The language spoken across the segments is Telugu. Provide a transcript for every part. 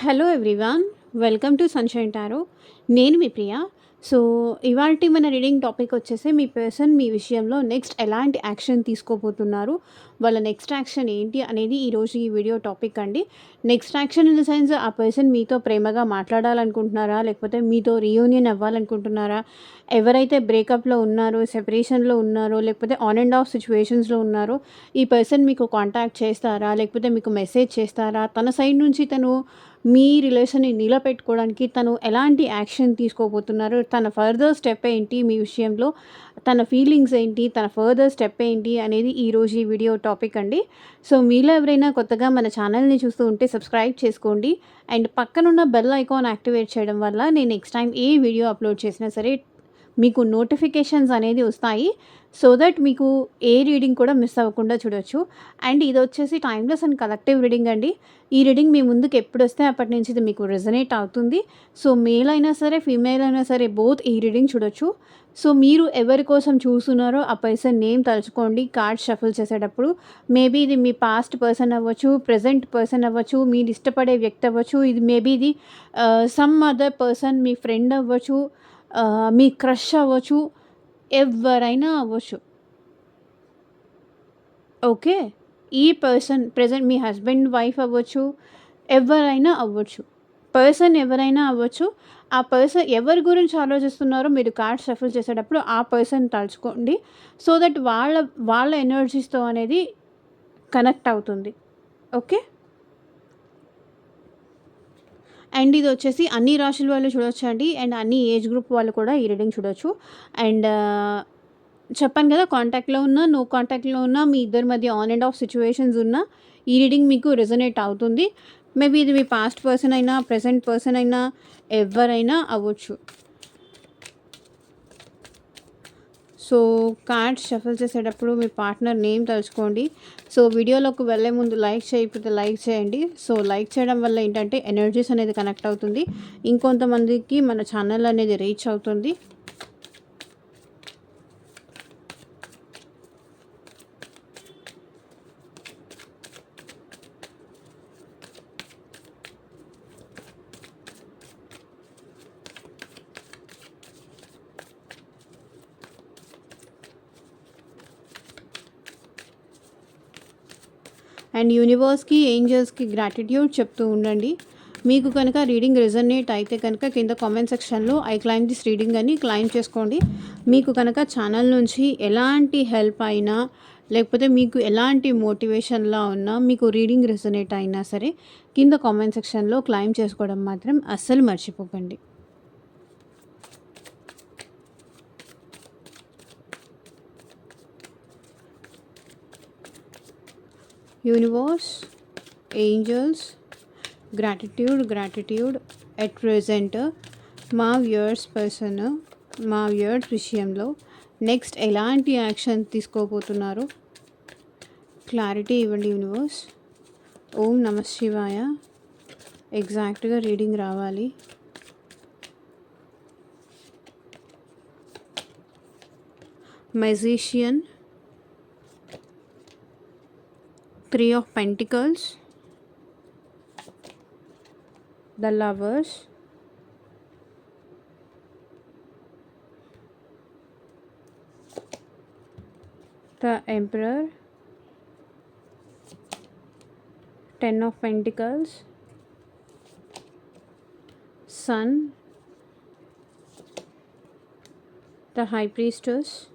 Hello everyone. Welcome to sunshine tarot. నేను మీ ప్రియ. సో, ఇవాల్టి మన రీడింగ్ టాపిక్ వచ్చేసి మీ పర్సన్ మీ విషయంలో నెక్స్ట్ ఎలాంటి యాక్షన్ తీసుకోబోతున్నారు? వాళ్ళ నెక్స్ట్ యాక్షన్ ఏంటి అనేది ఈరోజు ఈ వీడియో టాపిక్ అండి. Next action in the sense ఆ పర్సన్ మీతో ప్రేమగా మాట్లాడాలనుకుంటున్నారా? లేకపోతే మీతో రీయూనియన్ అవ్వాలనుకుంటున్నారా? ఎవరైతే బ్రేకప్‌లో ఉన్నారో, సెపరేషన్‌లో ఉన్నారో, లేకపోతే ఆన్ అండ్ ఆఫ్ సిట్యుయేషన్స్‌లో ఉన్నారో, ఈ పర్సన్ మీకు కాంటాక్ట్ చేస్తారా? లేకపోతే మీకు మెసేజ్ చేస్తారా? తన సైడ్ నుంచి తను మీ రిలేషన్‌ని నిలబెట్టుకోవడానికి తను ఎలాంటి యాక్షన్ తీసుకోబోతున్నారు? తన ఫర్దర్ స్టెప్ ఏంటి మీ విషయంలో? తన ఫీలింగ్స్ ఏంటి? తన ఫర్దర్ స్టెప్ ఏంటి? అనేది ఈరోజు ఈ వీడియో టాపిక్ అండి. సో, మీలో ఎవరైనా కొత్తగా మన ఛానల్‌ని చూస్తూ ఉంటే సబ్స్క్రైబ్ చేసుకోండి. అండ్ పక్కనున్న బెల్ ఐకాన్ యాక్టివేట్ చేయడం వల్ల నేను నెక్స్ట్ టైమ్ ఏ వీడియో అప్లోడ్ చేసినా సరే మీకు నోటిఫికేషన్స్ అనేది వస్తాయి. సో దట్ మీకు ఏ రీడింగ్ కూడా మిస్ అవ్వకుండా చూడొచ్చు. అండ్ ఇదొచ్చేసి టైమ్‌లెస్ అండ్ కలెక్టివ్ రీడింగ్ అండి. ఈ రీడింగ్ మీ ముందుకు ఎప్పుడొస్తే అప్పటి నుంచి ఇది మీకు రెజొనేట్ అవుతుంది. సో, మేల్ అయినా సరే, ఫీమేల్ అయినా సరే బోత్ ఈ రీడింగ్ చూడొచ్చు. సో, మీరు ఎవరి కోసం చూస్తున్నారో ఆ పర్సన్ నేమ్ తలుచుకోండి కార్డ్ షఫుల్ చేసేటప్పుడు. మేబీ ఇది మీ పాస్ట్ పర్సన్ అవ్వచ్చు, ప్రెజెంట్ పర్సన్ అవ్వచ్చు, మీరు ఇష్టపడే వ్యక్తి అవ్వచ్చు. ఇది మేబీ ఇది సమ్ అదర్ పర్సన్ మీ ఫ్రెండ్ అవ్వచ్చు, మీ క్రష్ అవ్వచ్చు, ఎవ్వరైనా అవ్వచ్చు. ఓకే. ఈ పర్సన్ ప్రెజెంట్ మీ హస్బెండ్, వైఫ్ అవ్వచ్చు, ఎవరైనా అవ్వచ్చు. పర్సన్ ఎవరైనా అవ్వచ్చు. ఆ పర్సన్ ఎవరి గురించి ఆలోచిస్తున్నారో మీరు కార్డ్ షఫుల్ చేసేటప్పుడు ఆ పర్సన్ తలుచుకోండి. సో దట్ వాళ్ళ ఎనర్జీస్‌తో అనేది కనెక్ట్ అవుతుంది. ఓకే. అండ్ ఇదొచ్చేసి అన్ని రాశుల వాళ్ళు చూడొచ్చండి. అండ్ అన్ని ఏజ్ గ్రూప్ వాళ్ళు కూడా ఈ రీడింగ్ చూడొచ్చు. అండ్ చెప్పాను కదా! కాంటాక్ట్‌లో ఉన్నా, నో కాంటాక్ట్‌లో ఉన్నా, మీ ఇద్దరి మధ్య ఆన్ అండ్ ఆఫ్ సిట్యుయేషన్స్ ఉన్నా, ఈ రీడింగ్ మీకు రెజొనేట్ అవుతుంది. మేబీ ఇది మీ పాస్ట్ పర్సన్ అయినా, ప్రెజెంట్ పర్సన్ అయినా, ఎవ్వరైనా అవ్వచ్చు. సో, కార్డ్స్ షఫుల్ చేసేటప్పుడు మీ పార్ట్నర్ నేమ్ తలుచుకోండి. సో, వీడియోలోకి వెళ్ళే ముందు లైక్ చేయకపోతే లైక్ చేయండి. సో, లైక్ చేయడం వల్ల ఏంటంటే ఎనర్జీస్ అనేది కనెక్ట్ అవుతుంది. ఇంకొంతమందికి మన ఛానల్ అనేది రీచ్ అవుతుంది. అండ్ యూనివర్స్‌కి, ఏంజెల్స్‌కి గ్రాటిట్యూడ్ చెప్తూ ఉండండి. మీకు కనుక రీడింగ్ రెజొనేట్ అయితే కనుక కింద కామెంట్ సెక్షన్‌లో ఐ క్లైమ్ దిస్ రీడింగ్ అని క్లైమ్ చేసుకోండి. మీకు కనుక ఛానల్ నుంచి ఎలాంటి హెల్ప్ అయినా, లేకపోతే మీకు ఎలాంటి మోటివేషన్‌లా ఉన్నా, మీకు రీడింగ్ రెజొనేట్ అయినా సరే కింద కామెంట్ సెక్షన్‌లో క్లైమ్ చేసుకోవడం మాత్రం అస్సలు మర్చిపోకండి. Universe, angels, gratitude at present మా వ్యూయర్స్ విషయంలో నెక్స్ట్ ఎలాంటి యాక్షన్ తీసుకోబోతున్నారు క్లారిటీ ఇవ్వండి యూనివర్స్. ఓం నమ శివాయ. ఎగ్జాక్ట్గా రీడింగ్ రావాలి. Magician, 3 of Pentacles, the Lovers, the Emperor, 10 of Pentacles, Sun, the High Priestess,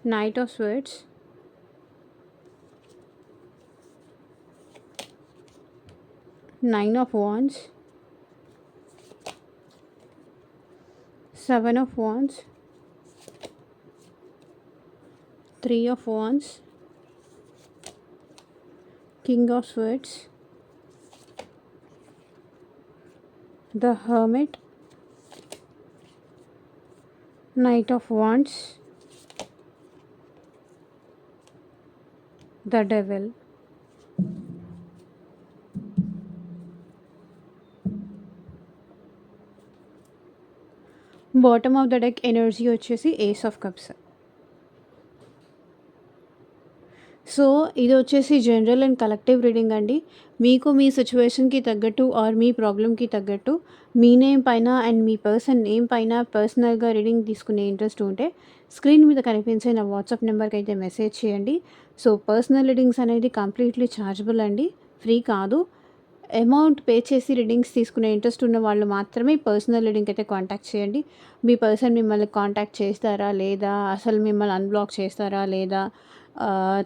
Knight of Swords, Nine of Wands, 7 of Wands, 3 of Wands, King of Swords, the Hermit, Knight of Wands, the Devil. Bottom of the deck energy వచ్చేసి ఏస్ ఆఫ్ కప్స్. సో, ఇదొచ్చేసి జనరల్ అండ్ కలెక్టివ్ రీడింగ్ అండి. మీకు మీ సిట్యుయేషన్‌కి తగ్గట్టు ఆర్ మీ ప్రాబ్లమ్‌కి తగ్గట్టు మీ నేమ్ పైన అండ్ మీ పర్సన్ నేమ్ పైన పర్సనల్‌గా రీడింగ్ తీసుకునే ఇంట్రెస్ట్ ఉంటే స్క్రీన్ మీద కనిపించే నా వాట్సాప్ నెంబర్‌కైతే మెసేజ్ చేయండి. సో, పర్సనల్ రీడింగ్స్ అనేది కంప్లీట్‌లీ చార్జబుల్ అండి. ఫ్రీ కాదు. అమౌంట్ పే చేసి రీడింగ్స్ తీసుకునే ఇంట్రెస్ట్ ఉన్న వాళ్ళు మాత్రమే పర్సనల్ రీడింగ్‌కి అయితే కాంటాక్ట్ చేయండి. మీ పర్సన్ మిమ్మల్ని కాంటాక్ట్ చేస్తారా? లేదా? అసలు మిమ్మల్ని అన్‌బ్లాక్ చేస్తారా? లేదా?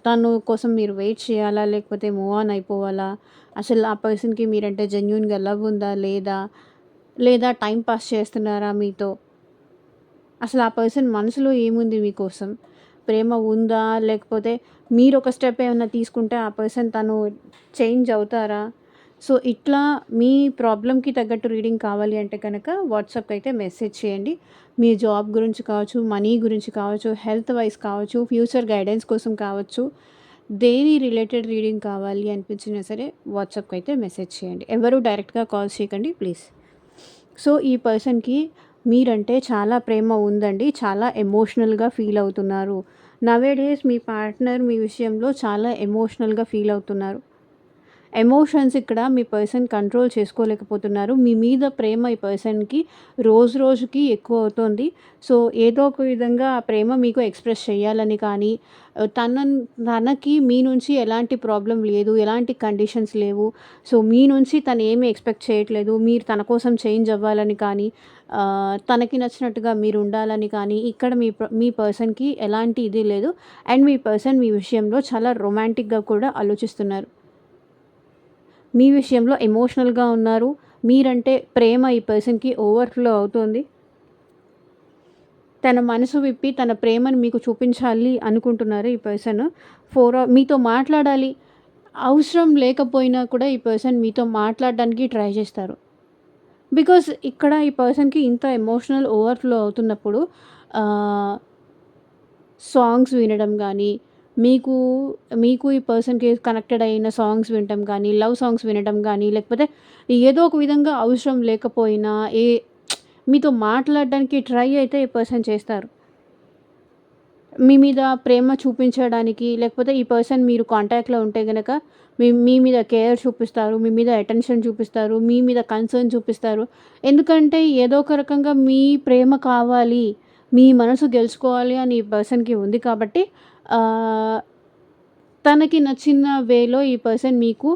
తను కోసం మీరు వెయిట్ చేయాలా? లేకపోతే మూవ్ ఆన్ అయిపోవాలా? అసలు ఆ పర్సన్‌కి మీరంటే జెన్యూన్‌గా లవ్ ఉందా? లేదా? లేదా టైమ్ పాస్ చేస్తున్నారా మీతో? అసలు ఆ పర్సన్ మనసులో ఏముంది మీకోసం? ప్రేమ ఉందా? లేకపోతే మీరొక స్టెప్ ఏమన్నా తీసుకుంటే ఆ పర్సన్ తను చేంజ్ అవుతారా? సో, ఇట్లా మీ ప్రాబ్లమ్‌కి తగ్గట్టు రీడింగ్ కావాలి అంటే గనక వాట్సాప్‌కి అయితే మెసేజ్ చేయండి. మీ జాబ్ గురించి కావచ్చు, మనీ గురించి కావచ్చు, హెల్త్ వైస్ కావచ్చు, ఫ్యూచర్ గైడెన్స్ కోసం కావచ్చు, దేని రిలేటెడ్ రీడింగ్ కావాలి అనిపించినా సరే వాట్సాప్‌కి అయితే మెసేజ్ చేయండి. ఎవరు డైరెక్ట్‌గా కాల్ చేయకండి ప్లీజ్. సో, ఈ పర్సన్‌కి మీరంటే చాలా ప్రేమ ఉందండి. చాలా ఎమోషనల్‌గా ఫీల్ అవుతున్నారు. నౌఏడేస్ మీ పార్ట్నర్ మీ విషయంలో చాలా ఎమోషనల్‌గా ఫీల్ అవుతున్నారు. ఎమోషన్స్ ఇక్కడ మీ పర్సన్ కంట్రోల్ చేసుకోలేకపోతున్నారు. మీ మీద ప్రేమ ఈ పర్సన్‌కి రోజు రోజుకి ఎక్కువ అవుతోంది. సో, ఏదో ఒక విధంగా ఆ ప్రేమ మీకు ఎక్స్‌ప్రెస్ చేయాలని కానీ, తనకి మీ నుంచి ఎలాంటి ప్రాబ్లమ్ లేదు. ఎలాంటి కండిషన్స్ లేవు. సో, మీ నుంచి తను ఏమి ఎక్స్‌పెక్ట్ చేయట్లేదు. మీరు తన కోసం చేంజ్ అవ్వాలని కానీ, తనకి నచ్చినట్టుగా మీరు ఉండాలని కానీ, ఇక్కడ మీ పర్సన్‌కి ఎలాంటి ఇది లేదు. అండ్ మీ పర్సన్ మీ విషయంలో చాలా రొమాంటిక్‌గా కూడా ఆలోచిస్తున్నారు. మీ విషయంలో ఎమోషనల్‌గా ఉన్నారు. మీరంటే ప్రేమ ఈ పర్సన్‌కి ఓవర్‌ఫ్లో అవుతోంది. తన మనసు విప్పి తన ప్రేమను మీకు చూపించాలి అనుకుంటున్నారు ఈ పర్సన్. మీతో మాట్లాడాలి. అవసరం లేకపోయినా కూడా ఈ పర్సన్ మీతో మాట్లాడడానికి ట్రై చేస్తారు. బికాజ్ ఇక్కడ ఈ పర్సన్‌కి ఇంత ఎమోషనల్ ఓవర్‌ఫ్లో అవుతున్నప్పుడు ఆహ్, సాంగ్స్ వినడం గానీ, మీకు మీకు ఈ పర్సన్‌కి కనెక్టెడ్ అయిన సాంగ్స్ వినటం గానీ, లవ్ సాంగ్స్ వినడం గానీ, లేకపోతే ఏదో ఒక విధంగా అవసరం లేకపోయినా మీతో మాట్లాడడానికి ట్రై అయితే ఈ పర్సన్ చేస్తారు. మీ మీద ప్రేమ చూపించడానికి లేకపోతే ఈ పర్సన్ మీరు కాంటాక్ట్‌లో ఉంటే గనక మీ మీ మీద కేర్ చూపిస్తారు. మీ మీద అటెన్షన్ చూపిస్తారు. మీ మీద కన్సర్న్ చూపిస్తారు. ఎందుకంటే ఏదో ఒక రకంగా మీ ప్రేమ కావాలి. మీ మనసు గెలుచుకోవాలి అని ఈ పర్సన్‌కి ఉంది కాబట్టి ఆహ్, తనకి నచ్చిన వేలో ఈ పర్సన్ మీకు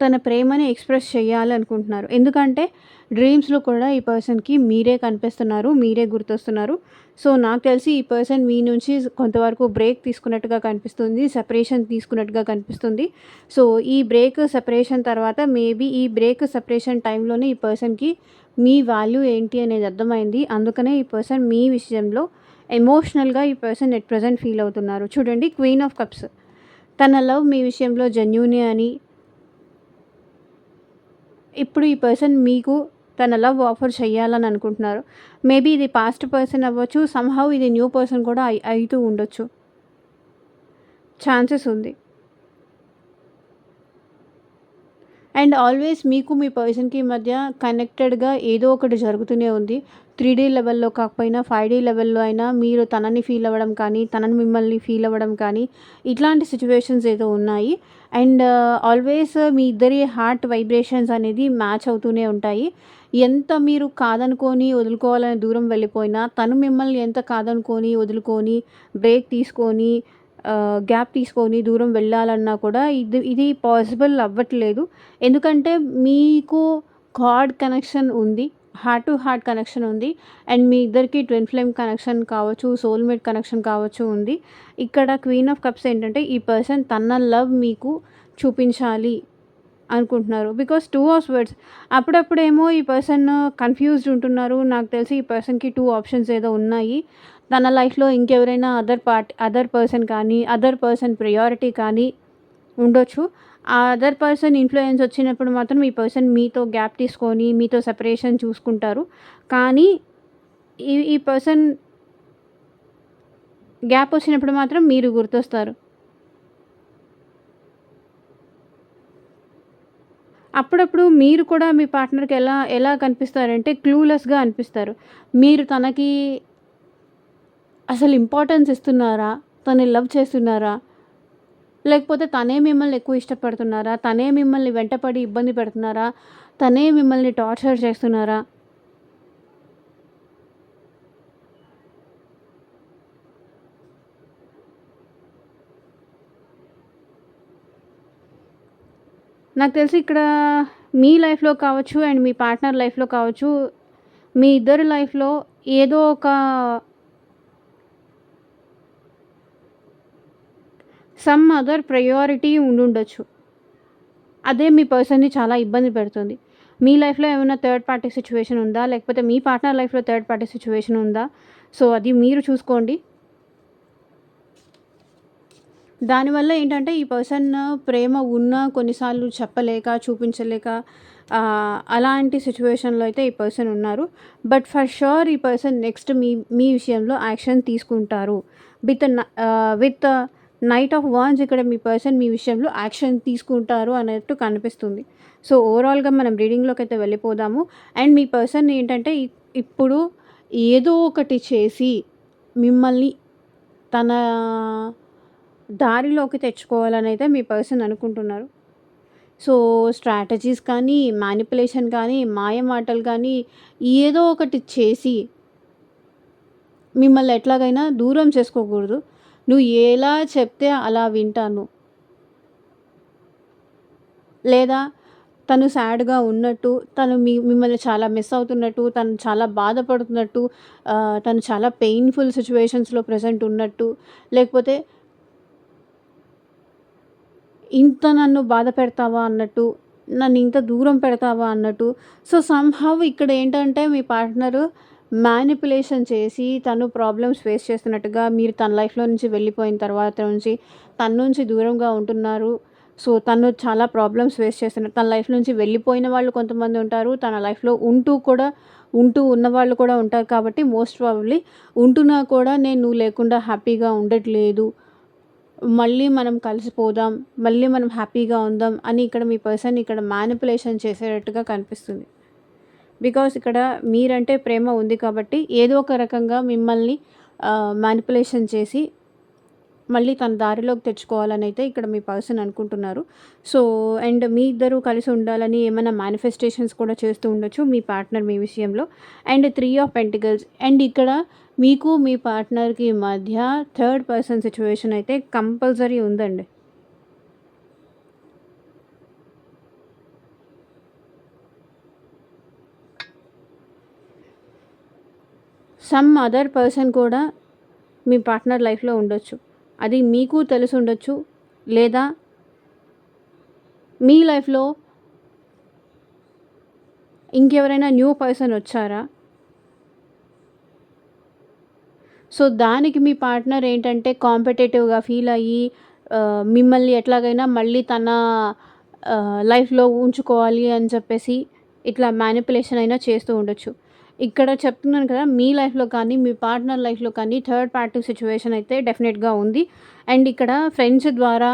తన ప్రేమని ఎక్స్‌ప్రెస్ చేయాలనుకుంటున్నారు. ఎందుకంటే డ్రీమ్స్‌లో కూడా ఈ పర్సన్‌కి మీరే కనిపిస్తున్నారు. మీరే గుర్తొస్తున్నారు. సో, నాకు తెలిసి ఈ పర్సన్ మీ నుంచి కొంతవరకు బ్రేక్ తీసుకున్నట్టుగా కనిపిస్తుంది. సెపరేషన్ తీసుకున్నట్టుగా కనిపిస్తుంది. సో, ఈ సెపరేషన్ తర్వాత మేబీ ఈ సెపరేషన్ టైంలోనే ఈ పర్సన్‌కి మీ వాల్యూ ఏంటి అనేది అర్థమైంది. అందుకనే ఈ పర్సన్ మీ విషయంలో ఎమోషనల్‌గా ఈ పర్సన్ ఎట్ ప్రెజెంట్ ఫీల్ అవుతున్నారు. చూడండి క్వీన్ ఆఫ్ కప్స్. తన లవ్ మీ విషయంలో జెన్యూనే అని ఇప్పుడు ఈ పర్సన్ మీకు తన లవ్ ఆఫర్ చేయాలని అనుకుంటున్నారు. మేబీ ఇది పాస్ట్ పర్సన్ అవ్వచ్చు. సమ్‌హౌ ఇది న్యూ పర్సన్ కూడా అయితూ ఉండొచ్చు. ఛాన్సెస్ ఉంది. అండ్ ఆల్వేస్ మీకు మీ పర్సన్‌కి మధ్య కనెక్టెడ్‌గా ఏదో ఒకటి జరుగుతూనే ఉంది. 3 లెవెల్‌లో కాకపోయినా 5 లెవెల్‌లో అయినా మీరు తనని ఫీల్ అవ్వడం కానీ, తనని మిమ్మల్ని ఫీల్ అవ్వడం కానీ, ఇట్లాంటి సిట్యుయేషన్స్ ఏదో ఉన్నాయి. అండ్ ఆల్వేస్ మీ ఇద్దరి హార్ట్ వైబ్రేషన్స్ అనేది మ్యాచ్ అవుతూనే ఉంటాయి. ఎంత మీరు కాదనుకోని వదులుకోవాలని దూరం వెళ్ళిపోయినా, తను మిమ్మల్ని ఎంత కాదనుకోని, వదులుకొని, బ్రేక్ తీసుకొని గ్యాప్ తీసుకొని దూరం వెళ్ళాలన్నా కూడా ఇది పాసిబుల్ అవ్వట్లేదు. ఎందుకంటే మీకు గాడ్ కనెక్షన్ ఉంది. హార్ట్ టు హార్ట్ కనెక్షన్ ఉంది. అండ్ మీ ఇద్దరికి ట్విన్ ఫ్లేమ్ కనెక్షన్ కావచ్చు, సోల్‌మేట్ కనెక్షన్ కావచ్చు ఉంది. ఇక్కడ క్వీన్ ఆఫ్ కప్స్ ఏంటంటే ఈ పర్సన్ తన లవ్ మీకు చూపించాలి అనుకుంటున్నారు. బికాజ్ 2 ఆఫ్ స్వర్డ్స్ అప్పుడప్పుడేమో ఈ పర్సన్ కన్‌ఫ్యూజ్డ్ ఉంటున్నారు. నాకు తెలిసి ఈ పర్సన్‌కి 2 ఆప్షన్స్ ఏదో ఉన్నాయి. తన లైఫ్‌లో ఇంకెవరైనా అదర్ పర్సన్ కానీ, అదర్ పర్సన్ ప్రియారిటీ కానీ ఉండొచ్చు. ఆ అదర్ పర్సన్ ఇన్‌ఫ్లూయెన్స్ వచ్చినప్పుడు మాత్రం ఈ పర్సన్ మీతో గ్యాప్ తీసుకొని, మీతో సెపరేషన్ చూసుకుంటారు. కానీ ఈ పర్సన్ గ్యాప్ వచ్చినప్పుడు మాత్రం మీరు గుర్తొస్తారు. అప్పుడప్పుడు మీరు కూడా మీ పార్ట్నర్‌కి ఎలా ఎలా కనిపిస్తారంటే క్లూలెస్‌గా అనిపిస్తారు. మీరు తనకి అసలు ఇంపార్టెన్స్ ఇస్తున్నారా? తనని లవ్ చేస్తున్నారా? లేకపోతే తనే మిమ్మల్ని ఎక్కువ ఇష్టపడుతున్నారా? తనే మిమ్మల్ని వెంటపడి ఇబ్బంది పెడుతున్నారా? తనే మిమ్మల్ని టార్చర్ చేస్తున్నారా? నాకు తెలిసి ఇక్కడ మీ లైఫ్‌లో కావచ్చు అండ్ మీ పార్ట్నర్ లైఫ్‌లో కావచ్చు, మీ ఇద్దరి లైఫ్‌లో ఏదో ఒక సమ్ అదర్ ప్రయారిటీ ఉండుండొచ్చు. అదే మీ పర్సన్‌ని చాలా ఇబ్బంది పెడుతుంది. మీ లైఫ్‌లో ఏమైనా థర్డ్ పార్టీ సిట్యుయేషన్ ఉందా? లేకపోతే మీ పార్ట్నర్ లైఫ్‌లో థర్డ్ పార్టీ సిట్యుయేషన్ ఉందా? సో, అది మీరు చూసుకోండి. దానివల్ల ఏంటంటే ఈ పర్సన్ ప్రేమ ఉన్నా కొన్నిసార్లు చెప్పలేక, చూపించలేక అలాంటి సిట్యుయేషన్‌లో అయితే ఈ పర్సన్ ఉన్నారు. బట్ ఫర్ ష్యూర్ ఈ పర్సన్ నెక్స్ట్ మీ మీ విషయంలో యాక్షన్ తీసుకుంటారు. విత్ నైట్ ఆఫ్ వాండ్స్ ఇక్కడ మీ పర్సన్ మీ విషయంలో యాక్షన్ తీసుకుంటారు అన్నట్టు కనిపిస్తుంది. సో, ఓవరాల్‌గా మనం రీడింగ్‌లోకైతే వెళ్ళిపోదాము. అండ్ మీ పర్సన్ ఏంటంటే ఇప్పుడు ఏదో ఒకటి చేసి మిమ్మల్ని తన దారిలోకి తెచ్చుకోవాలనైతే మీ పర్సన్ అనుకుంటున్నారు. సో, స్ట్రాటజీస్ కానీ, మానిప్యులేషన్ కానీ, మాయ మాటలు కానీ ఏదో ఒకటి చేసి మిమ్మల్ని ఎట్లాగైనా దూరం చేసుకోకూడదు. నువ్వు ఎలా చెప్తే అలా వింటాను. లేదా తను సాడ్‌గా ఉన్నట్టు, తను మిమ్మల్ని చాలా మిస్ అవుతున్నట్టు, తను చాలా బాధపడుతున్నట్టు, తను చాలా పెయిన్‌ఫుల్ సిట్యుయేషన్స్‌లో ప్రెజెంట్ ఉన్నట్టు, లేకపోతే ఇంత నన్ను బాధ పెడతావా అన్నట్టు, నన్ను ఇంత దూరం పెడతావా అన్నట్టు. సో, సమ్‌హౌ ఇక్కడ ఏంటంటే మీ పార్ట్నరు మ్యానిప్యులేషన్ చేసి తను ప్రాబ్లమ్స్ ఫేస్ చేస్తున్నట్టుగా, మీరు తన లైఫ్‌లో నుంచి వెళ్ళిపోయిన తర్వాత నుంచి తన నుంచి దూరంగా ఉంటున్నారు. సో, తను చాలా ప్రాబ్లమ్స్ ఫేస్ చేస్తున్నారు. తన లైఫ్ నుంచి వెళ్ళిపోయిన వాళ్ళు కొంతమంది ఉంటారు. తన లైఫ్‌లో ఉంటూ ఉన్నవాళ్ళు కూడా ఉంటారు. కాబట్టి మోస్ట్ ప్రాబబ్లీ ఉంటున్నా కూడా నేను నువ్వు లేకుండా హ్యాపీగా ఉండట్లేదు. మళ్ళీ మనం కలిసిపోదాం. మళ్ళీ మనం హ్యాపీగా ఉందాం అని ఇక్కడ మీ పర్సన్ ఇక్కడ మ్యానిప్యులేషన్ చేసేటట్టుగా కనిపిస్తుంది. బికాజ్ ఇక్కడ మీరంటే ప్రేమ ఉంది కాబట్టి ఏదో ఒక రకంగా మిమ్మల్ని మ్యానిప్యులేషన్ చేసి మళ్ళీ తన దారిలోకి తెచ్చుకోవాలనైతే ఇక్కడ మీ పర్సన్ అనుకుంటున్నారు. సో, అండ్ మీ ఇద్దరు కలిసి ఉండాలని ఏమైనా మేనిఫెస్టేషన్స్ కూడా చేస్తూ ఉండొచ్చు మీ పార్ట్నర్ మీ విషయంలో. అండ్ 3 ఆఫ్ పెంటికల్స్ అండ్ ఇక్కడ మీకు మీ పార్ట్నర్‌కి మధ్య థర్డ్ పర్సన్ సిట్యుయేషన్ అయితే కంపల్సరీ ఉందండి. సమ్ అదర్ పర్సన్ కూడా మీ పార్ట్నర్ లైఫ్‌లో ఉండొచ్చు. అది మీకు తెలిసుండొచ్చు. లేదా మీ లైఫ్‌లో ఇంకెవరైనా న్యూ పర్సన్ వచ్చారా? సో, దానికి మీ పార్ట్నర్ ఏంటంటే కాంపిటేటివ్‌గా ఫీల్ అయ్యి మిమ్మల్ని ఎట్లాగైనా మళ్ళీ తన లైఫ్‌లో ఉంచుకోవాలి అని చెప్పేసి ఇట్లా మ్యానిప్యులేషన్ అయినా చేస్తూ ఉండొచ్చు. ఇక్కడ చెప్తున్నాను కదా! మీ లైఫ్‌లో కానీ, మీ పార్ట్నర్ లైఫ్‌లో కానీ థర్డ్ పార్టీ సిట్యుయేషన్ అయితే డెఫినెట్‌గా ఉంది. అండ్ ఇక్కడ ఫ్రెండ్స్ ద్వారా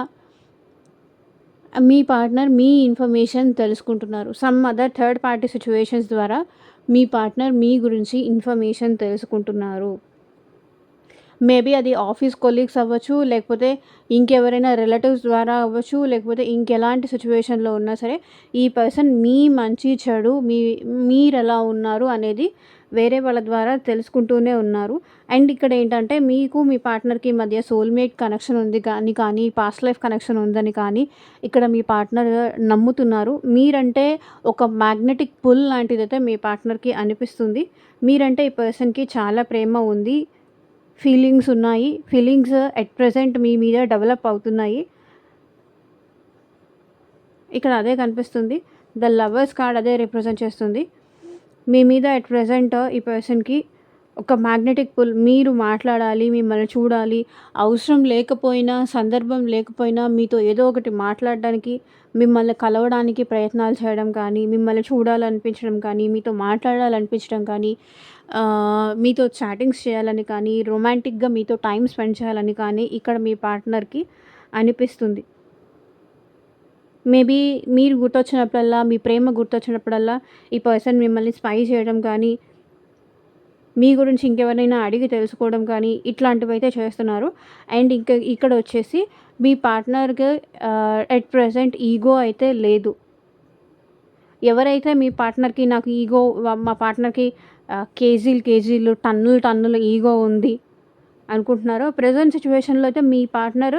మీ పార్ట్నర్ మీ ఇన్ఫర్మేషన్ తెలుసుకుంటున్నారు. Some other third party situations ద్వారా మీ పార్ట్నర్ మీ గురించి ఇన్ఫర్మేషన్ తెలుసుకుంటున్నారు. మేబీ అది ఆఫీస్ కొలీగ్స్ అవ్వచ్చు, లేకపోతే ఇంకెవరైనా రిలేటివ్స్ ద్వారా అవ్వచ్చు, లేకపోతే ఇంకెలాంటి సిట్యుయేషన్‌లో ఉన్నా సరే, ఈ పర్సన్ మీ మంచి, చెడు మీరెలా ఉన్నారు అనేది వేరే వాళ్ళ ద్వారా తెలుసుకుంటూనే ఉన్నారు. అండ్ ఇక్కడ ఏంటంటే మీకు మీ పార్ట్నర్‌కి మధ్య సోల్‌మేట్ కనెక్షన్ ఉంది కానీ, పాస్ట్ లైఫ్ కనెక్షన్ ఉందని కానీ, ఇక్కడ మీ పార్ట్నర్ నమ్ముతున్నారు. మీరంటే ఒక మ్యాగ్నెటిక్ పుల్ లాంటిదైతే మీ పార్ట్నర్‌కి అనిపిస్తుంది. మీరంటే ఈ పర్సన్‌కి చాలా ప్రేమ ఉంది. ఫీలింగ్స్ ఉన్నాయి. ఫీలింగ్స్ ఎట్ ప్రెజెంట్ మీ మీద డెవలప్ అవుతున్నాయి. ఇక్కడ అదే కనిపిస్తుంది. ద లవర్స్ కార్డ్ అదే రిప్రజెంట్ చేస్తుంది. మీ మీద ఎట్ ప్రెజెంట్ ఈ పర్సన్‌కి ఒక మ్యాగ్నెటిక్ పుల్ మీరు మాట్లాడాలి, మిమ్మల్ని చూడాలి, అవసరం లేకపోయినా, సందర్భం లేకపోయినా మీతో ఏదో ఒకటి మాట్లాడడానికి, మిమ్మల్ని కలవడానికి ప్రయత్నాలు చేయడం కానీ, మిమ్మల్ని చూడాలనిపించడం కానీ, మీతో మాట్లాడాలనిపించడం కానీ, మీతో చాటింగ్స్ చేయాలని కానీ, రొమాంటిక్‌గా మీతో టైమ్ స్పెండ్ చేయాలని కానీ ఇక్కడ మీ పార్ట్నర్‌కి అనిపిస్తుంది. మేబీ మీరు గుర్తొచ్చినప్పుడల్లా, మీ ప్రేమ గుర్తొచ్చినప్పుడల్లా ఈ పర్సన్ మిమ్మల్ని స్పై చేయడం కానీ, మీ గురించి ఇంకెవరైనా అడిగి తెలుసుకోవడం కానీ ఇట్లాంటివైతే చేస్తున్నారు. అండ్ ఇక్కడొచ్చేసి మీ పార్ట్నర్‌కి ఎట్ ప్రెజెంట్ ఈగో అయితే లేదు. ఎవరైతే మీ పార్ట్నర్‌కి నాకు ఈగో మా పార్ట్నర్‌కి కేజీలు, టన్నులు ఈగో ఉంది అనుకుంటున్నారో, ప్రెజెంట్ సిట్యుయేషన్‌లో అయితే మీ పార్ట్నర్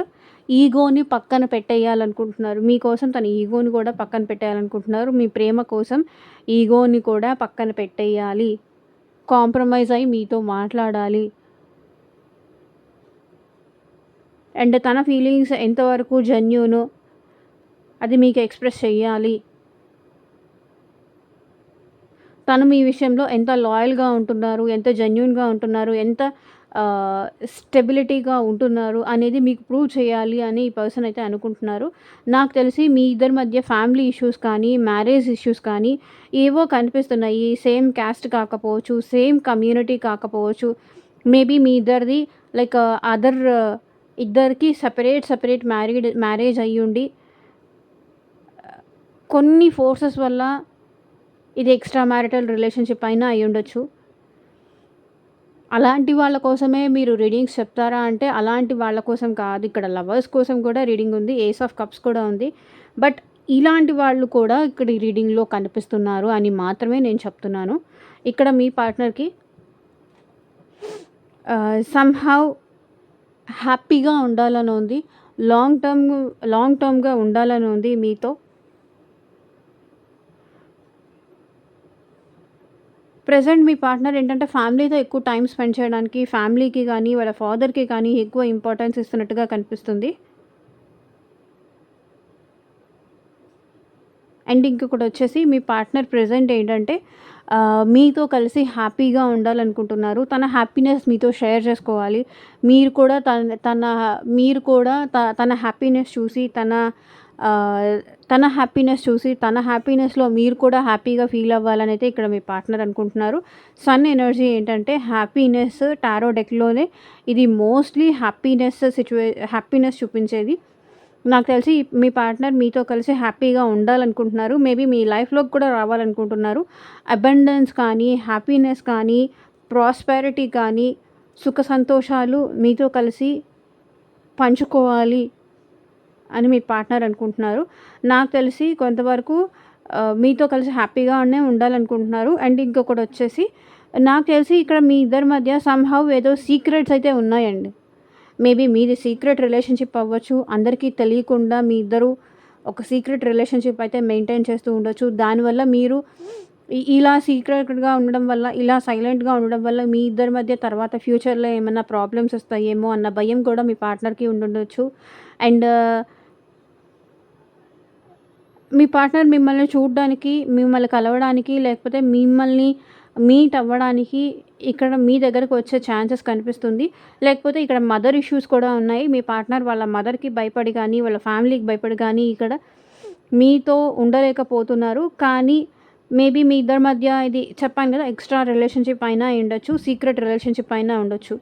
ఈగోని పక్కన పెట్టేయాలనుకుంటున్నారు. మీకోసం తన ఈగోని కూడా పక్కన పెట్టేయాలనుకుంటున్నారు. మీ ప్రేమ కోసం ఈగోని కూడా పక్కన పెట్టేయాలి. కాంప్రమైజ్ అయ్యి మీతో మాట్లాడాలి. అండ్ తన ఫీలింగ్స్ ఎంతవరకు జెన్యూనో అది మీకు ఎక్స్‌ప్రెస్ చెయ్యాలి. తను మీ విషయంలో ఎంత లాయల్‌గా ఉంటున్నారు, ఎంత జెన్యూన్‌గా ఉంటున్నారు, ఎంత స్టెబిలిటీగా ఉంటున్నారు అనేది మీకు ప్రూవ్ చేయాలి అని ఈ పర్సన్ అయితే అనుకుంటున్నారు. నాకు తెలిసి మీ ఇద్దరి మధ్య ఫ్యామిలీ ఇష్యూస్ కానీ, మ్యారేజ్ ఇష్యూస్ కానీ ఏవో కనిపిస్తున్నాయి. సేమ్ క్యాస్ట్ కాకపోవచ్చు, సేమ్ కమ్యూనిటీ కాకపోవచ్చు. మేబీ మీ ఇద్దరిది లైక్ అదర్ ఇద్దరికి సెపరేట్ మ్యారేజ్ అయ్యుండి కొన్ని ఫోర్సెస్ వల్ల ఇది ఎక్స్‌ట్రా మ్యారిటల్ రిలేషన్‌షిప్ అయినా అయ్యుండొచ్చు. అలాంటి వాళ్ళ కోసమే మీరు రీడింగ్స్ చెప్తారా అంటే, అలాంటి వాళ్ళ కోసం కాదు. ఇక్కడ లవర్స్ కోసం కూడా రీడింగ్ ఉంది. ఏస్ ఆఫ్ కప్స్ కూడా ఉంది. బట్ ఇలాంటి వాళ్ళు కూడా ఇక్కడ ఈ రీడింగ్‌లో కనిపిస్తున్నారు అని మాత్రమే నేను చెప్తున్నాను. ఇక్కడ మీ పార్ట్నర్‌కి సమ్‌హౌ హ్యాపీగా ఉండాలని ఉంది. లాంగ్ టర్మ్‌గా ఉండాలని ఉంది మీతో. ప్రెజెంట్ మీ పార్ట్నర్ ఏంటంటే ఫ్యామిలీతో ఎక్కువ టైం స్పెండ్ చేయడానికి, ఫ్యామిలీకి కానీ, వాళ్ళ ఫాదర్‌కి కానీ ఎక్కువ ఇంపార్టెన్స్ ఇస్తున్నట్టుగా కనిపిస్తుంది. అండ్ ఇంకొకటొచ్చేసి మీ పార్ట్నర్ ప్రెజెంట్ ఏంటంటే మీతో కలిసి హ్యాపీగా ఉండాలనుకుంటున్నారు. తన హ్యాపీనెస్ మీతో షేర్ చేసుకోవాలి. మీరు కూడా తన హ్యాపీనెస్ చూసి తన హ్యాపీనెస్‌లో మీరు కూడా హ్యాపీగా ఫీల్ అవ్వాలనైతే ఇక్కడ మీ పార్ట్నర్ అనుకుంటున్నారు. సన్ ఎనర్జీ ఏంటంటే హ్యాపీనెస్ టారో డెక్‌లోనే ఇది మోస్ట్‌లీ హ్యాపీనెస్ చూపించేది. నాకు తెలిసి మీ పార్ట్నర్ మీతో కలిసి హ్యాపీగా ఉండాలనుకుంటున్నారు. మేబీ మీ లైఫ్‌లోకి కూడా రావాలనుకుంటున్నారు. అబండెన్స్ కానీ, హ్యాపీనెస్ కానీ, ప్రాస్పెరిటీ కానీ, సుఖ సంతోషాలు మీతో కలిసి పంచుకోవాలి అని మీ పార్ట్నర్ అనుకుంటున్నారు. నాకు తెలిసి కొంతవరకు మీతో కలిసి హ్యాపీగానే ఉండాలనుకుంటున్నారు. అండ్ ఇంకొకటొచ్చేసి నాకు తెలిసి ఇక్కడ మీ ఇద్దరి మధ్య సమ్‌హౌ ఏదో సీక్రెట్స్ అయితే ఉన్నాయండి. మేబీ మీది సీక్రెట్ రిలేషన్‌షిప్ అవ్వచ్చు. అందరికీ తెలియకుండా మీ ఇద్దరు ఒక సీక్రెట్ రిలేషన్‌షిప్ అయితే మెయింటైన్ చేస్తూ ఉండొచ్చు. దానివల్ల మీరు ఇలా సీక్రెట్‌గా ఉండడం వల్ల, ఇలా సైలెంట్‌గా ఉండడం వల్ల మీ ఇద్దరి మధ్య తర్వాత ఫ్యూచర్‌లో ఏమన్నా ప్రాబ్లమ్స్ వస్తాయేమో అన్న భయం కూడా మీ పార్ట్నర్‌కి ఉండుండొచ్చు. అండ్ మీ పార్ట్నర్ మిమ్మల్ని చూడడానికి, మిమ్మల్ని కలవడానికి, లేకపోతే మిమ్మల్ని మీట్ అవ్వడానికి ఇక్కడ మీ దగ్గరకు వచ్చే ఛాన్సెస్ కనిపిస్తుంది. లేకపోతే ఇక్కడ మదర్ ఇష్యూస్ కూడా ఉన్నాయి. మీ పార్ట్నర్ వాళ్ళ మదర్‌కి భయపడి కానీ, వాళ్ళ ఫ్యామిలీకి భయపడి కానీ ఇక్కడ మీతో ఉండలేకపోతున్నారు. కానీ మేబీ మీ ఇద్దరి మధ్య ఇది చెప్పాను కదా! ఎక్స్‌ట్రా రిలేషన్‌షిప్ అయినా అయ్యుండొచ్చు. సీక్రెట్ రిలేషన్‌షిప్ అయినా ఉండొచ్చు.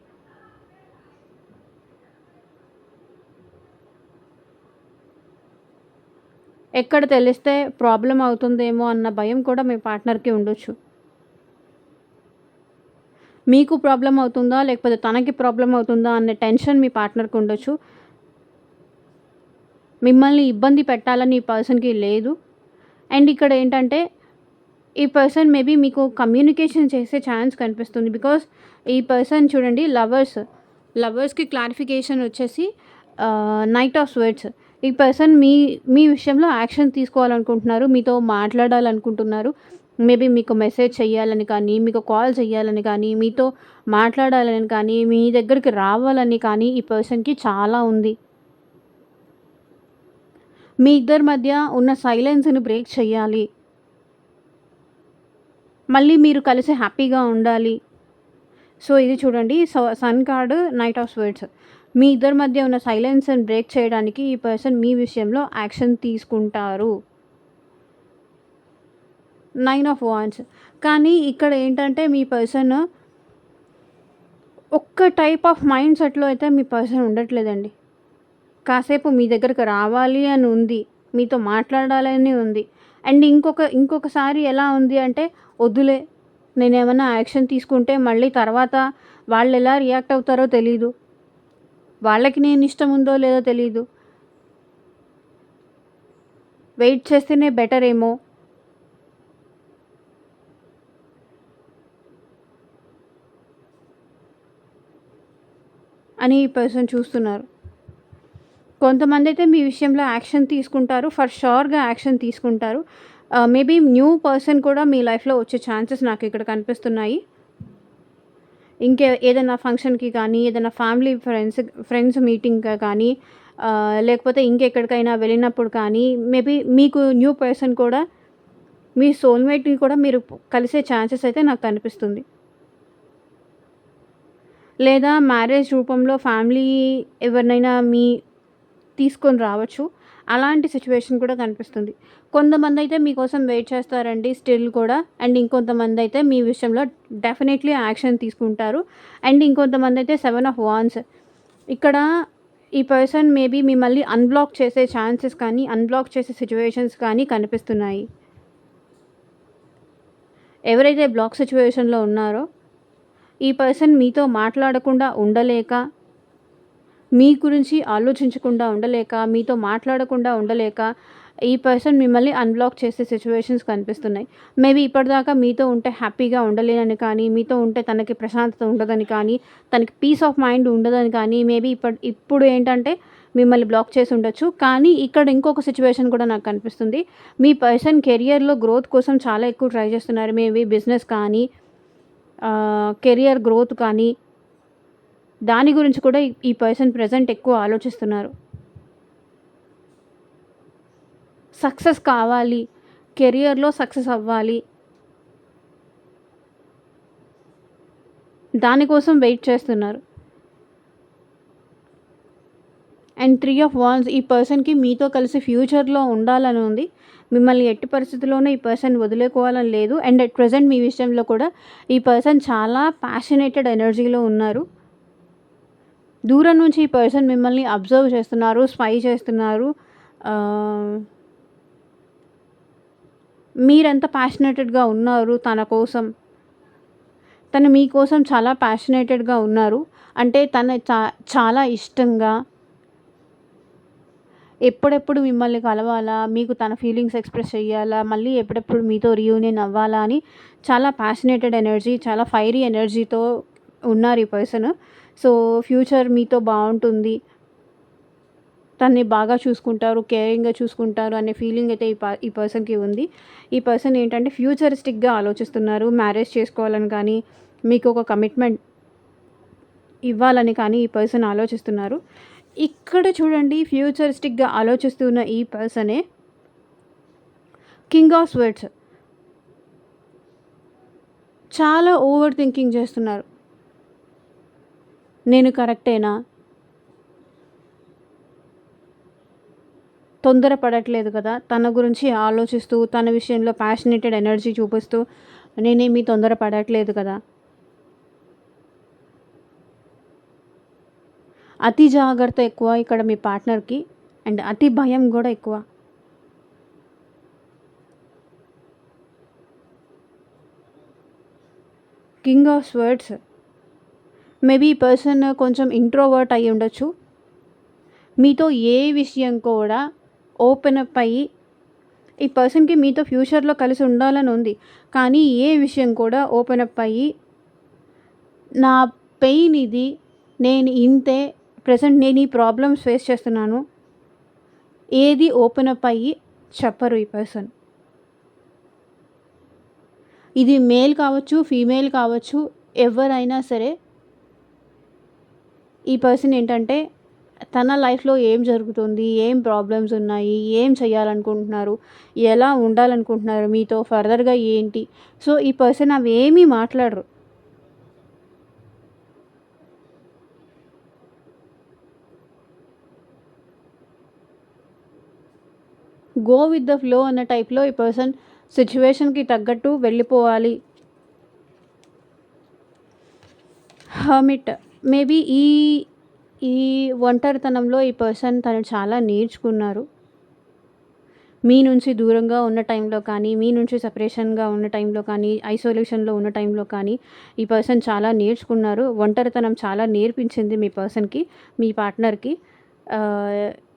ఎక్కడ తెలిస్తే ప్రాబ్లమ్ అవుతుందేమో అన్న భయం కూడా మీ పార్ట్నర్‌కి ఉండొచ్చు. మీకు ప్రాబ్లమ్ అవుతుందా? లేకపోతే తనకి ప్రాబ్లమ్ అవుతుందా? అనే టెన్షన్ మీ పార్ట్నర్‌కి ఉండొచ్చు. మిమ్మల్ని ఇబ్బంది పెట్టాలని ఈ పర్సన్‌కి లేదు. అండ్ ఇక్కడ ఏంటంటే ఈ పర్సన్ మేబీ మీకు కమ్యూనికేషన్ చేసే ఛాన్స్ కనిపిస్తుంది. బికాజ్ ఈ పర్సన్ చూడండి లవర్స్‌కి క్లారిఫికేషన్ వచ్చేసి నైట్ ఆఫ్ స్వర్డ్స్. ఈ పర్సన్ మీ విషయంలో యాక్షన్ తీసుకోవాలనుకుంటున్నారు. మీతో మాట్లాడాలనుకుంటున్నారు. మేబీ మీకు మెసేజ్ చేయాలని కానీ, మీకు కాల్ చేయాలని కానీ, మీతో మాట్లాడాలని కానీ, మీ దగ్గరికి రావాలని కానీ ఈ పర్సన్‌కి చాలా ఉంది. మీ ఇద్దరి మధ్య ఉన్న సైలెన్స్‌ని బ్రేక్ చేయాలి. మళ్ళీ మీరు కలిసి హ్యాపీగా ఉండాలి. సో, ఇది చూడండి sun card, knight of swords. మీ ఇద్దరి మధ్య ఉన్న సైలెన్స్‌ని బ్రేక్ చేయడానికి ఈ పర్సన్ మీ విషయంలో యాక్షన్ తీసుకుంటారు. 9 ఆఫ్ వాండ్స్. కానీ ఇక్కడ ఏంటంటే మీ పర్సన్ ఒక్క టైప్ ఆఫ్ మైండ్ సెట్‌లో అయితే మీ పర్సన్ ఉండట్లేదండి. కాసేపు మీ దగ్గరకు రావాలి అని ఉంది. మీతో మాట్లాడాలని ఉంది. అండ్ ఇంకొకసారి ఎలా ఉంది అంటే వద్దులే నేనేమన్నా యాక్షన్ తీసుకుంటే మళ్ళీ తర్వాత వాళ్ళెలా రియాక్ట్ అవుతారో తెలీదు. వాళ్ళకి నేను ఇష్టం ఉందో లేదో తెలీదు. వెయిట్ చేస్తేనే బెటర్ ఏమో. అని ఈ పర్సన్ చూస్తున్నారు. కొంతమందైతే మీ విషయంలో యాక్షన్ తీసుకుంటారు. ఫర్ ష్యూర్‌గా యాక్షన్ తీసుకుంటారు. మేబీ న్యూ పర్సన్ కూడా మీ లైఫ్‌లో వచ్చే ఛాన్సెస్ నాకిక్కడ కనిపిస్తున్నాయి. ఏదైనా ఫంక్షన్‌కి కానీ, ఏదైనా ఫ్యామిలీ ఫ్రెండ్స్ మీటింగ్‌కి కానీ, లేకపోతే ఇంకెక్కడికైనా వెళ్ళినప్పుడు కానీ, మేబీ మీకు న్యూ పర్సన్ కూడా మీ సోల్‌మేట్‌ని కూడా మీరు కలిసే ఛాన్సెస్ అయితే నాకు కనిపిస్తుంది. లేదా మ్యారేజ్ రూపంలో ఫ్యామిలీ ఎవరినైనా తీసుకొని రావచ్చు. అలాంటి సిట్యుయేషన్ కూడా కనిపిస్తుంది. కొంతమందైతే మీకోసం వెయిట్ చేస్తారండి స్టిల్ కూడా. అండ్ ఇంకొంతమందైతే మీ విషయంలో డెఫినెట్‌లీ యాక్షన్ తీసుకుంటారు. అండ్ ఇంకొంతమందైతే 7 ఆఫ్ వాండ్స్. ఇక్కడ ఈ పర్సన్ మేబీ మిమ్మల్ని అన్‌బ్లాక్ చేసే ఛాన్సెస్ కానీ, అన్‌బ్లాక్ చేసే సిట్యుయేషన్స్ కానీ కనిపిస్తున్నాయి. ఎవరైతే బ్లాక్ సిట్యుయేషన్‌లో ఉన్నారో, ఈ పర్సన్ మీతో మాట్లాడకుండా ఉండలేక, మీ గురించి ఆలోచించకుండా ఉండలేక, మీతో మాట్లాడకుండా ఉండలేక, ఈ పర్సన్ మిమ్మల్ని అన్‌బ్లాక్ చేసే సిట్యుయేషన్స్ కనిపిస్తున్నాయి. మేబీ ఇప్పటిదాకా మీతో ఉంటే హ్యాపీగా ఉండలేనని కానీ, మీతో ఉంటే తనకి ప్రశాంతత ఉండదని కానీ, తనకి పీస్ ఆఫ్ మైండ్ ఉండదని కానీ, మేబీ ఇప్పుడు ఏంటంటే మిమ్మల్ని బ్లాక్ చేసి ఉండొచ్చు. కానీ ఇక్కడ ఇంకొక సిట్యుయేషన్ కూడా నాకు కనిపిస్తుంది. మీ పర్సన్ కెరియర్‌లో గ్రోత్ కోసం చాలా ఎక్కువ ట్రై చేస్తున్నారు. మేబీ బిజినెస్ కానీ, కెరియర్ గ్రోత్ కానీ, దాని గురించి కూడా ఈ పర్సన్ ప్రెజెంట్ ఎక్కువ ఆలోచిస్తున్నారు. సక్సెస్ కావాలి, కెరియర్‌లో సక్సెస్ అవ్వాలి. దానికోసం వెయిట్ చేస్తున్నారు. అండ్ 3 ఆఫ్ వాండ్స్ ఈ పర్సన్‌కి మీతో కలిసి ఫ్యూచర్‌లో ఉండాలని ఉంది. మిమ్మల్ని ఎట్టి పరిస్థితిలోనూ ఈ పర్సన్ వదులుకోవాలని లేదు. అండ్ అట్ ప్రెజెంట్ మీ విషయంలో కూడా ఈ పర్సన్ చాలా ప్యాషనేటెడ్ ఎనర్జీలో ఉన్నారు. దూరం నుంచి ఈ పర్సన్ మిమ్మల్ని అబ్జర్వ్ చేస్తున్నారు, స్పై చేస్తున్నారు. మీరెంత ప్యాషనేటెడ్‌గా ఉన్నారు తన కోసం. తను మీకోసం చాలా ప్యాషనేటెడ్‌గా ఉన్నారు. అంటే తను చాలా ఇష్టంగా ఎప్పుడెప్పుడు మిమ్మల్ని కలవాలా, మీకు తన ఫీలింగ్స్ ఎక్స్‌ప్రెస్ చెయ్యాలా, మళ్ళీ ఎప్పుడెప్పుడు మీతో రీయూనియన్ అవ్వాలా అని చాలా ప్యాషనేటెడ్ ఎనర్జీ, చాలా ఫైరీ ఎనర్జీతో ఉన్నారు ఈ పర్సన్. సో, ఫ్యూచర్ మీతో బావుంటుంది. తనని బాగా చూసుకుంటారు, కేరింగ్‌గా చూసుకుంటారు అనే ఫీలింగ్ అయితే ఈ పర్సన్‌కి ఉంది. ఈ పర్సన్ ఏంటంటే ఫ్యూచరిస్టిక్‌గా ఆలోచిస్తున్నారు. మ్యారేజ్ చేసుకోవాలని కానీ, మీకు ఒక కమిట్మెంట్ ఇవ్వాలని కానీ ఈ పర్సన్ ఆలోచిస్తున్నారు. ఇక్కడ చూడండి ఫ్యూచరిస్టిక్‌గా ఆలోచిస్తున్న ఈ పర్సనే కింగ్ ఆఫ్ స్వర్డ్స్. చాలా ఓవర్ థింకింగ్ చేస్తున్నారు. నేను కరెక్టేనా? తొందర పడట్లేదు కదా! తన గురించి ఆలోచిస్తూ, తన విషయంలో ప్యాషనేటెడ్ ఎనర్జీ చూపిస్తూ, నేనేమి తొందర పడట్లేదు కదా! అతి జాగ్రత్త ఎక్కువ ఇక్కడ మీ పార్ట్నర్‌కి. అండ్ అతి భయం గూడా ఎక్కువ. King of swords. మేబీ ఈ పర్సన్ కొంచెం ఇంట్రోవర్ట్ అయ్యి ఉండొచ్చు. మీతో ఏ విషయం కూడా ఓపెన్ అప్ అయ్యి ఈ పర్సన్‌కి మీతో ఫ్యూచర్‌లో కలిసి ఉండాలని ఉంది. కానీ ఏ విషయం కూడా ఓపెన్ అప్ అయ్యి నా పెయిన్ ఇది, నేను ఇంతే, ప్రెజెంట్ నేను ఈ ప్రాబ్లమ్స్ ఫేస్ చేస్తున్నాను. ఏది ఓపెన్ అప్ అయ్యి చెప్పరు ఈ పర్సన్. ఇది మేల్ కావచ్చు, ఫీమేల్ కావచ్చు, ఎవరైనా సరే ఈ పర్సన్ ఏంటంటే తన లైఫ్‌లో ఏం జరుగుతుంది, ఏం ప్రాబ్లమ్స్ ఉన్నాయి, ఏం చేయాలనుకుంటున్నారు, ఎలా ఉండాలనుకుంటున్నారు, మీతో ఫర్దర్‌గా ఏంటి. సో, ఈ పర్సన్ అవేమీ మాట్లాడరు. గో విత్ ద ఫ్లో అన్న టైప్‌లో ఈ పర్సన్ సిట్యుయేషన్‌కి తగ్గట్టు వెళ్ళిపోవాలి. హర్మిట్. మేబీ ఈ ఒంటరితనంలో ఈ పర్సన్ తను చాలా నేర్చుకున్నారు. మీ నుంచి దూరంగా ఉన్న టైంలో కానీ, మీ నుంచి సెపరేషన్‌గా ఉన్న టైంలో కానీ, ఐసోలేషన్‌లో ఉన్న టైంలో కానీ, ఈ పర్సన్ చాలా నేర్చుకున్నారు. ఒంటరితనం చాలా నేర్పించింది మీ పర్సన్‌కి, మీ పార్ట్నర్‌కి.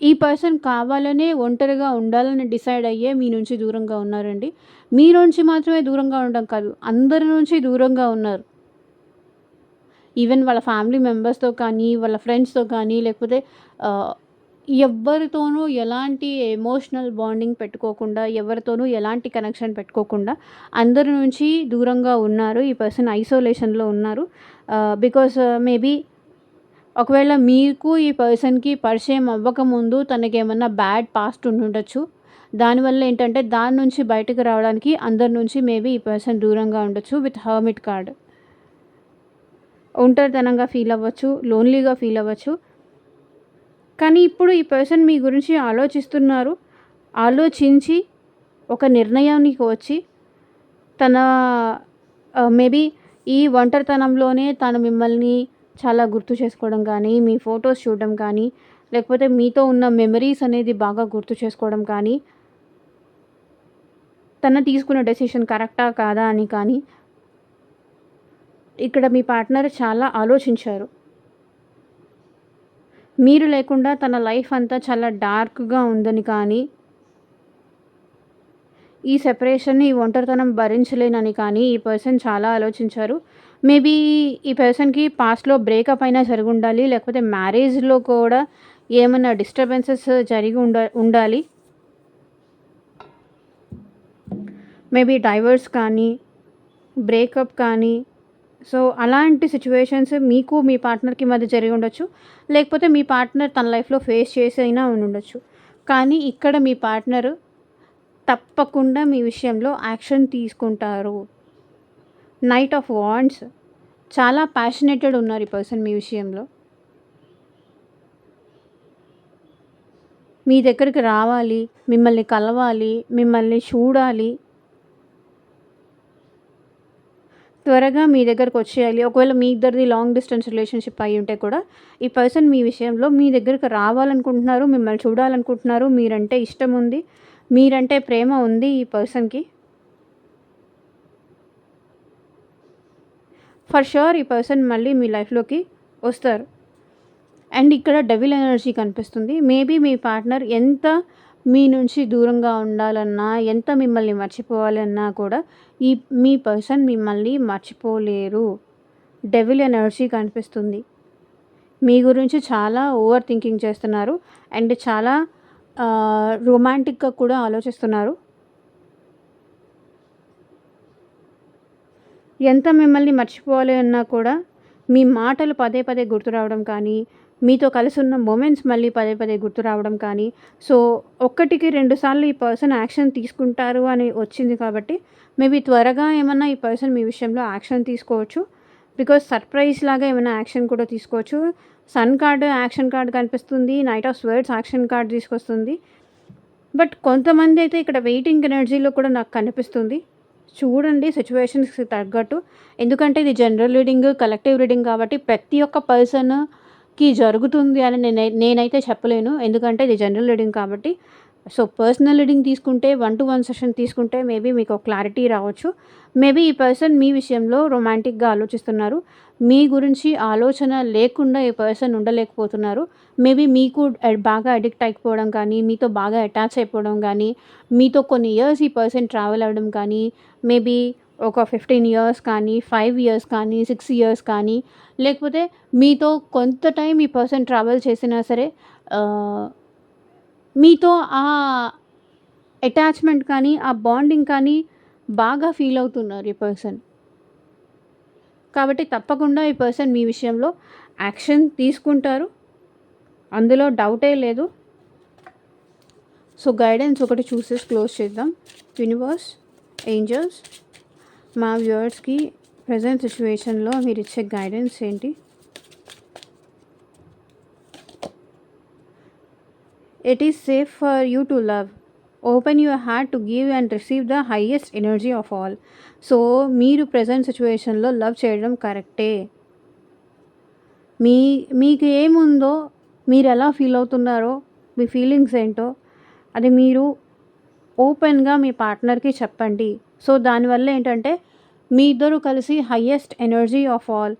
ఈ పర్సన్ కావాలనే ఒంటరిగా ఉండాలని డిసైడ్ అయ్యే మీ నుంచి దూరంగా ఉన్నారండి. మీ నుంచి మాత్రమే దూరంగా ఉండడం కాదు, అందరి నుంచి దూరంగా ఉన్నారు. ఈవెన్ వాళ్ళ ఫ్యామిలీ మెంబర్స్‌తో కానీ, వాళ్ళ ఫ్రెండ్స్‌తో కానీ, లేకపోతే ఆహ్, ఎవ్వరితోనూ ఎలాంటి ఎమోషనల్ బాండింగ్ పెట్టుకోకుండా, ఎవరితోనూ ఎలాంటి కనెక్షన్ పెట్టుకోకుండా, అందరి నుంచి దూరంగా ఉన్నారు. ఈ పర్సన్ ఐసోలేషన్‌లో ఉన్నారు. బికాస్ మేబీ ఒకవేళ మీకు ఈ పర్సన్‌కి పరిచయం అవ్వకముందు తనకేమన్నా బ్యాడ్ పాస్ట్ ఉండుండొచ్చు. దానివల్ల ఏంటంటే, దాని నుంచి బయటకి రావడానికి అందరి నుంచి మేబీ ఈ పర్సన్ దూరంగా ఉండొచ్చు విత్ హర్మిట్ కార్డ్. ఒంటరితనంగా ఫీల్ అవ్వచ్చు, లోన్‌లీగా ఫీల్ అవ్వచ్చు. కానీ ఇప్పుడు ఈ పర్సన్ మీ గురించి ఆలోచిస్తున్నారు. ఆలోచించి ఒక నిర్ణయానికి వచ్చి తన మేబీ ఈ ఒంటరితనంలోనే తను మిమ్మల్ని చాలా గుర్తు చేసుకోవడం కానీ, మీ ఫోటోస్ చూడడం కానీ, లేకపోతే మీతో ఉన్న మెమరీస్ అనేది బాగా గుర్తు చేసుకోవడం కానీ, తను తీసుకున్న డెసిషన్ కరెక్టా కాదా అని కానీ, ఇక్కడ మీ పార్ట్నర్ చాలా ఆలోచించారు. మీరు లేకుండా తన లైఫ్ అంతా చాలా డార్క్‌గా ఉందని కానీ, ఈ సెపరేషన్‌ని, ఈ ఒంటరితనం భరించలేనని కానీ ఈ పర్సన్ చాలా ఆలోచించారు. మేబీ ఈ పర్సన్‌కి పాస్ట్‌లో బ్రేకప్ అయినా జరిగుండాలి. లేకపోతే మ్యారేజ్‌లో కూడా ఏమన్నా డిస్టర్బెన్సెస్ జరిగి ఉండాలి. మేబీ డైవర్స్ కానీ, బ్రేకప్ కానీ, సో అలాంటి సిట్యుయేషన్స్ మీకు మీ పార్ట్నర్‌కి మధ్య జరిగి ఉండొచ్చు. లేకపోతే మీ పార్ట్నర్ తన లైఫ్‌లో ఫేస్ చేసి అయినా ఉండుండొచ్చు. కానీ ఇక్కడ మీ పార్ట్నర్ తప్పకుండా మీ విషయంలో యాక్షన్ తీసుకుంటారు. నైట్ ఆఫ్ వాండ్స్, చాలా ప్యాషనేటెడ్ ఉన్నారు ఈ పర్సన్ మీ విషయంలో. మీ దగ్గరికి రావాలి, మిమ్మల్ని కలవాలి, మిమ్మల్ని చూడాలి. త్వరగా మీ దగ్గరకొచ్చేయాలి. ఒకవేళ మీ ఇద్దరిది లాంగ్ డిస్టెన్స్ రిలేషన్‌షిప్ అయ్యుంటే కూడా, ఈ పర్సన్ మీ విషయంలో మీ దగ్గరికి రావాలనుకుంటున్నారు, మిమ్మల్ని చూడాలనుకుంటున్నారు, మీరంటే ఇష్టముంది, మీరంటే ప్రేమ ఉంది ఈ పర్సన్‌కి. ఫర్ ష్యూర్ ఈ పర్సన్ మళ్ళీ మీ లైఫ్‌లోకి వస్తారు. అండ్ ఇక్కడ డెవిల్ ఎనర్జీ కనిపిస్తుంది. మేబీ మీ పార్ట్నర్ ఎంత మీ నుంచి దూరంగా ఉండాలన్నా, ఎంత మిమ్మల్ని మర్చిపోవాలన్నా కూడా మీ పర్సన్ మిమ్మల్ని మర్చిపోలేరు. డెవిల్ ఎనర్జీ కనిపిస్తుంది. మీ గురించి చాలా ఓవర్ థింకింగ్ చేస్తున్నారు. అండ్ చాలా రొమాంటిక్‌గా కూడా ఆలోచిస్తున్నారు. ఎంత మిమ్మల్ని మర్చిపోవాలి అన్నా కూడా మీ మాటలు పదే పదే గుర్తు రావడం కానీ, మీతో కలిసున్న మొమెంట్స్ మళ్ళీ పదే పదే గుర్తు రావడం కానీ, సో ఒక్కటికి 2 సార్లు ఈ పర్సన్ యాక్షన్ తీసుకుంటారు అని వచ్చింది కాబట్టి, మేబీ త్వరగా ఏమన్నా ఈ పర్సన్ మీ విషయంలో యాక్షన్ తీసుకోవచ్చు. బికాజ్ సర్ప్రైజ్ లాగా ఏమైనా యాక్షన్ కూడా తీసుకోవచ్చు. సన్ కార్డ్ యాక్షన్ కార్డ్ కనిపిస్తుంది. Night of swords action card తీసుకొస్తుంది. బట్ కొంతమంది అయితే ఇక్కడ వెయిటింగ్ ఎనర్జీలో కూడా నాకు కనిపిస్తుంది. చూడండి సిట్యుయేషన్స్‌కి తగ్గట్టు. ఎందుకంటే ఇది జనరల్ రీడింగ్, కలెక్టివ్ రీడింగ్ కాబట్టి ప్రతి ఒక్క పర్సన్‌కి జరుగుతుంది అని నేనైతే చెప్పలేను. ఎందుకంటే ఇది జనరల్ రీడింగ్ కాబట్టి. సో పర్సనల్ రీడింగ్ తీసుకుంటే 1-to-1 సెషన్ తీసుకుంటే మేబీ మీకు ఒక క్లారిటీ రావచ్చు. మేబీ ఈ పర్సన్ మీ విషయంలో రొమాంటిక్‌గా ఆలోచిస్తున్నారు. మీ గురించి ఆలోచన లేకుండా ఈ పర్సన్ ఉండలేకపోతున్నారు. మేబీ మీకు బాగా అడిక్ట్ అయిపోవడం కానీ, మీతో బాగా అటాచ్ అయిపోవడం కానీ, మీతో కొన్ని ఇయర్స్ ఈ పర్సన్ ట్రావెల్ అవ్వడం కానీ, మేబీ ఒక 15 ఇయర్స్ కానీ, 5 ఇయర్స్ కానీ, 6 ఇయర్స్ కానీ, లేకపోతే మీతో కొంత టైం ఈ పర్సన్ ట్రావెల్ చేసినా సరే మీతో ఆ అటాచ్‌మెంట్ కానీ, ఆ బాండింగ్ కానీ బాగా ఫీల్ అవుతున్నారు ఈ పర్సన్. కాబట్టి తప్పకుండా ఈ పర్సన్ మీ విషయంలో యాక్షన్ తీసుకుంటారు. అందులో డౌటే లేదు. సో గైడెన్స్ ఒకటి చూసేసి క్లోజ్ చేద్దాం. యూనివర్స్, ఏంజెల్స్, మా వ్యూవర్స్‌కి ప్రెజెంట్ సిట్యుయేషన్‌లో మీరిచ్చే గైడెన్స్ ఏంటి? It is safe for you to love. Open your heart to give and receive the highest energy of all. So మీరు ప్రెజెంట్ సిట్యుయేషన్లో లవ్ చేయడం కరెక్టే. మీకు ఏముందో, మీరు ఎలా ఫీల్ అవుతున్నారో, మీ ఫీలింగ్స్ ఏంటో అది మీరు ఓపెన్‌గా మీ పార్ట్నర్‌కి చెప్పండి. సో, దానివల్ల ఏంటంటే మీ ఇద్దరు కలిసి హైయెస్ట్ ఎనర్జీ ఆఫ్ ఆల్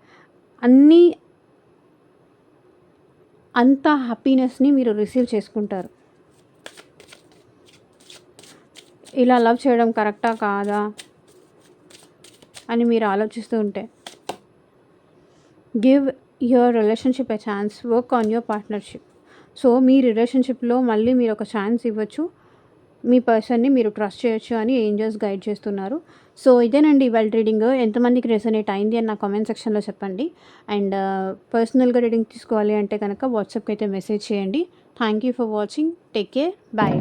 అన్నీ అంత హ్యాపీనెస్‌ని మీరు రిసీవ్ చేసుకుంటారు. ఇలా లవ్ చేయడం కరెక్టా? కాదా? అని మీరు ఆలోచిస్తూ ఉంటే give your relationship a chance. Work on your partnership. So, మీ రిలేషన్‌షిప్‌లో మళ్ళీ మీరొక ఛాన్స్ ఇవ్వచ్చు. మీ పర్సన్‌ని మీరు ట్రస్ట్ చేయొచ్చు అని ఏంజెల్స్ గైడ్ చేస్తున్నారు. సో, ఇదేనండి ఇవాల్టి రీడింగ్. ఎంతమందికి రెసొనేట్ అయింది అని నా కామెంట్ సెక్షన్‌లో చెప్పండి. అండ్ పర్సనల్‌గా రీడింగ్ తీసుకోవాలి అంటే గనక వాట్సాప్‌కైతే మెసేజ్ చేయండి. Thank you for watching. Take care. Bye.